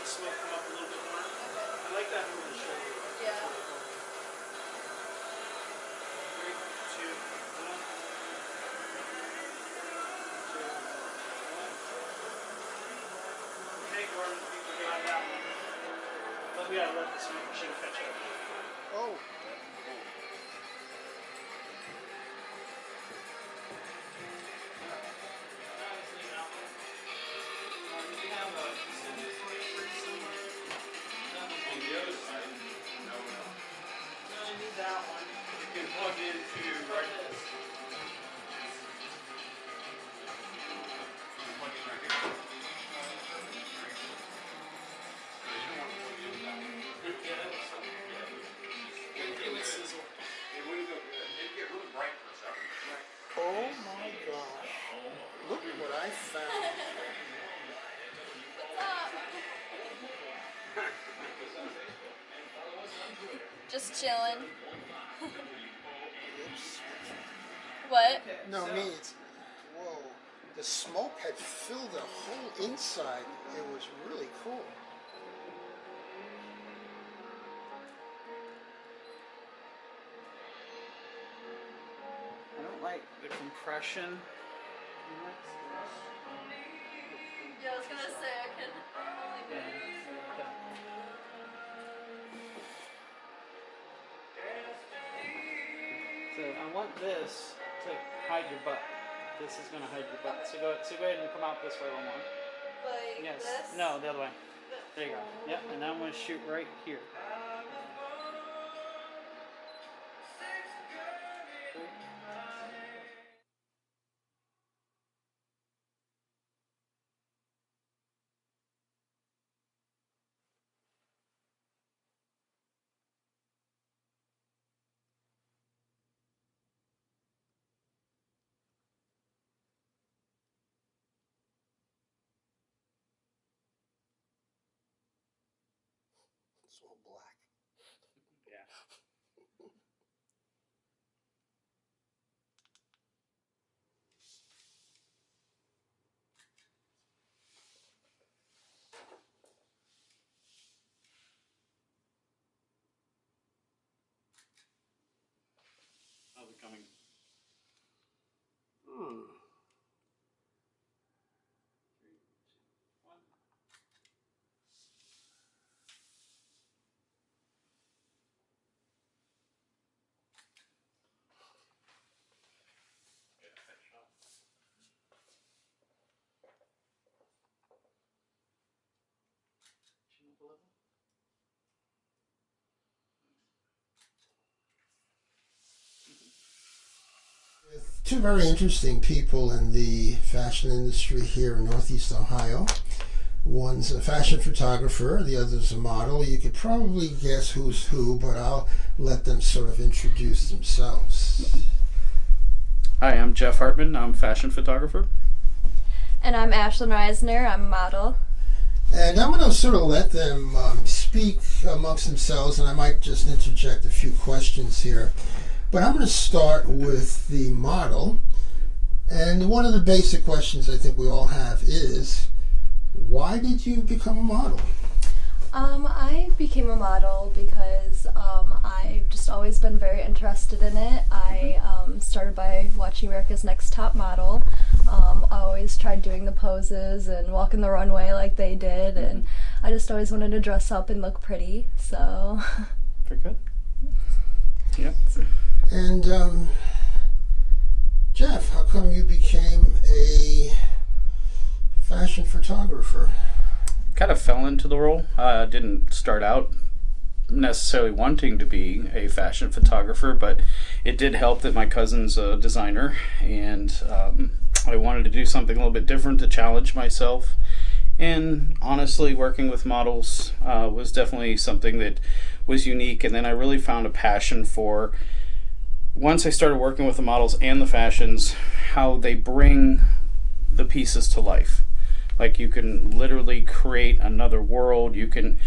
the smoke come up a little bit more. I like that over the shoulder. Yeah. Three, two, one. Okay, Gordon, we got that one. But we gotta let the smoke machine catch up. Oh. That one you can plug into right this. Plug it right here. You don't want to plug it in that one. Yeah, that was something. It would sizzle. It wouldn't go good. It'd get really bright for a second. Right. Oh my gosh. Look at what I found. Just chilling. Oops. What? No, me, it's, whoa. The smoke had filled the whole inside. It was really cool. I don't like the compression. Yeah, I was gonna say I can only do So I want this to hide your butt. This is going to hide your butt. So go ahead and come out this way one more. like Yes. this. No, the other way. There you go. Yep. And now I'm going to shoot right here. It's all black. Yeah. How's it coming? Hmm. 3, 2, 1. With two very interesting people in the fashion industry here in Northeast Ohio. One's a fashion photographer, the other's a model. You could probably guess who's who, but I'll let them sort of introduce themselves. Hi, I'm Jeff Hartman. I'm a fashion photographer. And I'm Ashlyn Reisner. I'm a model. And I'm going to sort of let them speak amongst themselves, and I might just interject a few questions here. But I'm going to start with the model. And one of the basic questions I think we all have is, why did you become a model? I became a model because I've just always been very interested in it. I started by watching America's Next Top Model. I always tried doing the poses and walking the runway like they did, and I just always wanted to dress up and look pretty, so. Very good. Yep. And Jeff, how come you became a fashion photographer? Kind of fell into the role. Didn't start out necessarily wanting to be a fashion photographer, but it did help that my cousin's a designer, and I wanted to do something a little bit different to challenge myself. And honestly, working with models was definitely something that was unique. And then I really found a passion for, once I started working with the models and the fashions, how they bring the pieces to life. Like, you can literally create another world. You can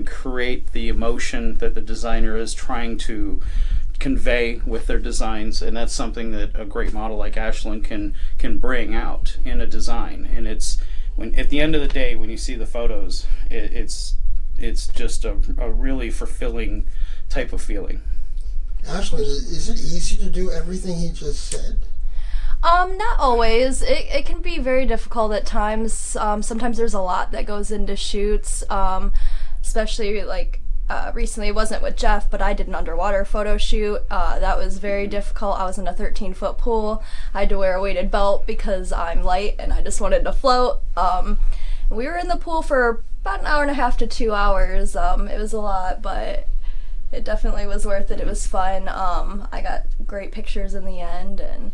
create the emotion that the designer is trying to convey with their designs, and that's something that a great model like Ashlyn can bring out in a design. And it's when at the end of the day, when you see the photos, it's just a really fulfilling type of feeling. Ashley, is it easy to do everything he just said? Not always. It can be very difficult at times. Sometimes there's a lot that goes into shoots, especially like recently. It wasn't with Jeff, but I did an underwater photo shoot. That was very difficult. I was in a 13-foot pool. I had to wear a weighted belt because I'm light and I just wanted to float. We were in the pool for about an hour and a half to 2 hours. It was a lot, but it definitely was worth it. It was fun. I got great pictures in the end, and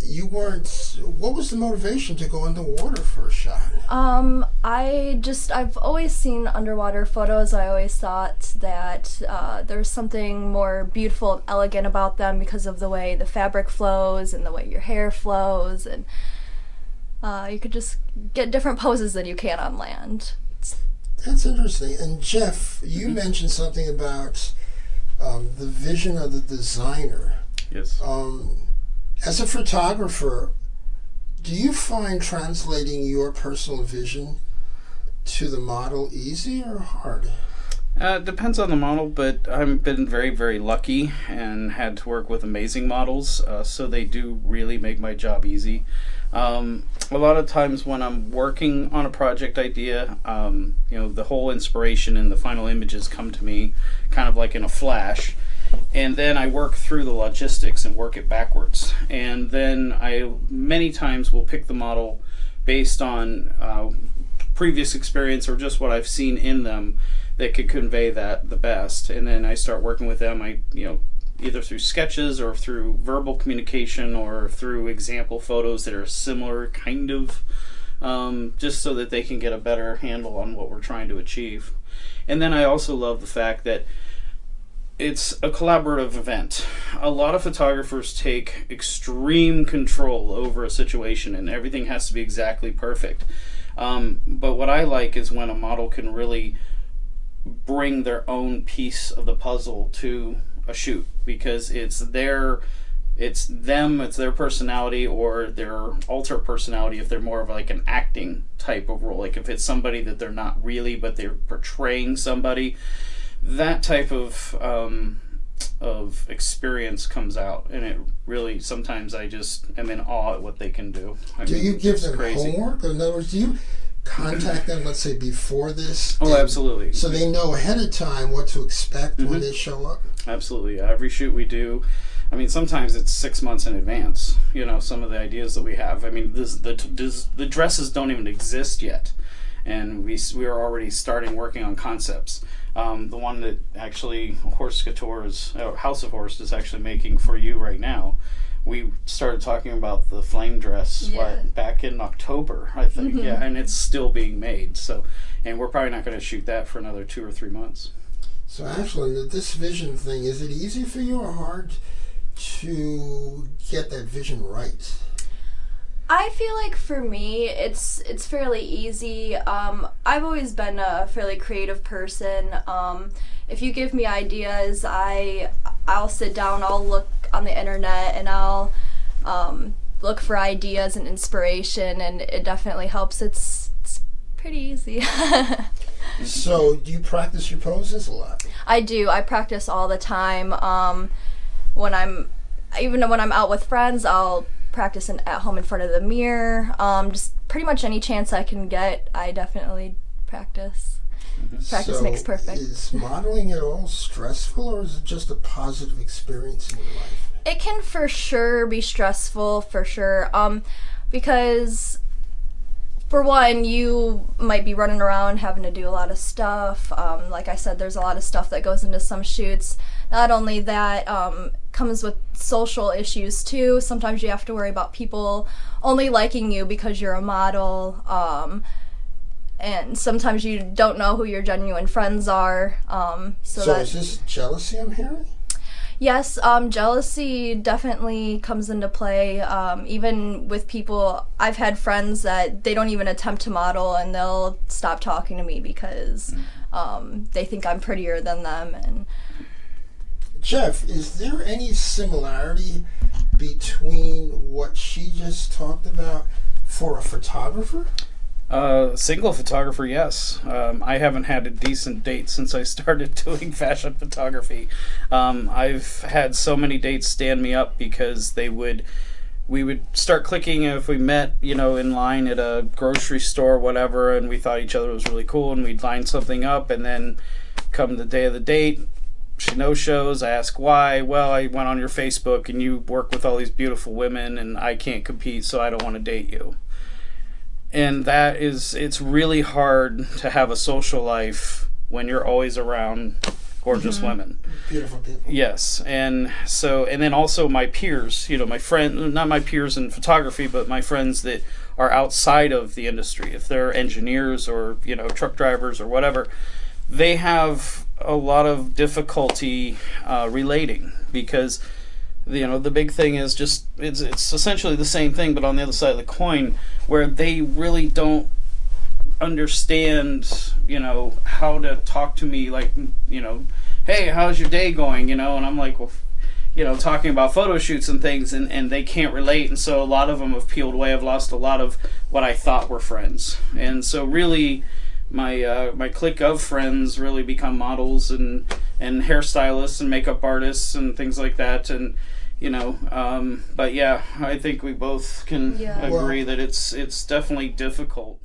You weren't. What was the motivation to go in the water for a shot? I've always seen underwater photos. I always thought that there was something more beautiful and elegant about them because of the way the fabric flows and the way your hair flows, and you could just get different poses than you can on land. That's interesting. And Jeff, you mentioned something about the vision of the designer. Yes. As a photographer, do you find translating your personal vision to the model easy or hard? It depends on the model, but I've been very, very lucky and had to work with amazing models, so they do really make my job easy. A lot of times when I'm working on a project idea, the whole inspiration and the final images come to me kind of like in a flash. And then I work through the logistics and work it backwards. And then I many times will pick the model based on previous experience or just what I've seen in them that could convey that the best. And then I start working with them. Either through sketches or through verbal communication or through example photos that are similar kind of, just so that they can get a better handle on what we're trying to achieve. And then I also love the fact that it's a collaborative event. A lot of photographers take extreme control over a situation and everything has to be exactly perfect. But what I like is when a model can really bring their own piece of the puzzle to a shoot, because it's their personality or their alter personality if they're more of like an acting type of role. Like if it's somebody that they're not really, but they're portraying somebody, that type of experience comes out, and it really, sometimes I just am in awe at what they can do. Do you give them homework? In other words, do you contact them, let's say, before this? Oh, absolutely. So they know ahead of time what to expect when they show up? Absolutely. Every shoot we do, sometimes it's 6 months in advance, some of the ideas that we have. The dresses don't even exist yet, and we are already starting working on concepts. The one that actually House of Horse is actually making for you right now, we started talking about the flame dress back in October, I think. Yeah, and it's still being made. So, and we're probably not going to shoot that for another 2 or 3 months. So actually, this vision thing, is it easy for you or hard to get that vision right? I feel like for me, it's fairly easy. I've always been a fairly creative person. If you give me ideas, I'll sit down, I'll look on the internet, and I'll look for ideas and inspiration, and it definitely helps. It's pretty easy. So, do you practice your poses a lot? I do. I practice all the time. When I'm out with friends, I'll practice at home in front of the mirror. Just pretty much any chance I can get, I definitely practice. Practice makes perfect. Is modeling at all stressful, or is it just a positive experience in your life? It can for sure be stressful, for sure. Because for one, you might be running around having to do a lot of stuff. Like I said, there's a lot of stuff that goes into some shoots. Not only that, comes with social issues too. Sometimes you have to worry about people only liking you because you're a model. And sometimes you don't know who your genuine friends are. So is this jealousy I'm hearing? Yes, jealousy definitely comes into play. Even with people, I've had friends that they don't even attempt to model and they'll stop talking to me because they think I'm prettier than them. And Jeff, is there any similarity between what she just talked about for a photographer? Single photographer, yes. I haven't had a decent date since I started doing fashion photography. I've had so many dates stand me up because we would start clicking if we met, in line at a grocery store or whatever, and we thought each other was really cool, and we'd line something up, and then come the day of the date, she no shows. I ask why. Well, I went on your Facebook and you work with all these beautiful women, and I can't compete, so I don't want to date you. And it's really hard to have a social life when you're always around gorgeous women. Beautiful people. Yes, and then also my peers, my friend, not my peers in photography, but my friends that are outside of the industry. If they're engineers or truck drivers or whatever, they have a lot of difficulty relating, because the big thing is just it's essentially the same thing, but on the other side of the coin, where they really don't understand how to talk to me, like, hey, how's your day going, and I'm like, well, talking about photo shoots and things, and they can't relate, and so a lot of them have peeled away. I've lost a lot of what I thought were friends, and so really my clique of friends really become models and hairstylists and makeup artists and things like that, and but yeah, I think we both can agree that it's definitely difficult.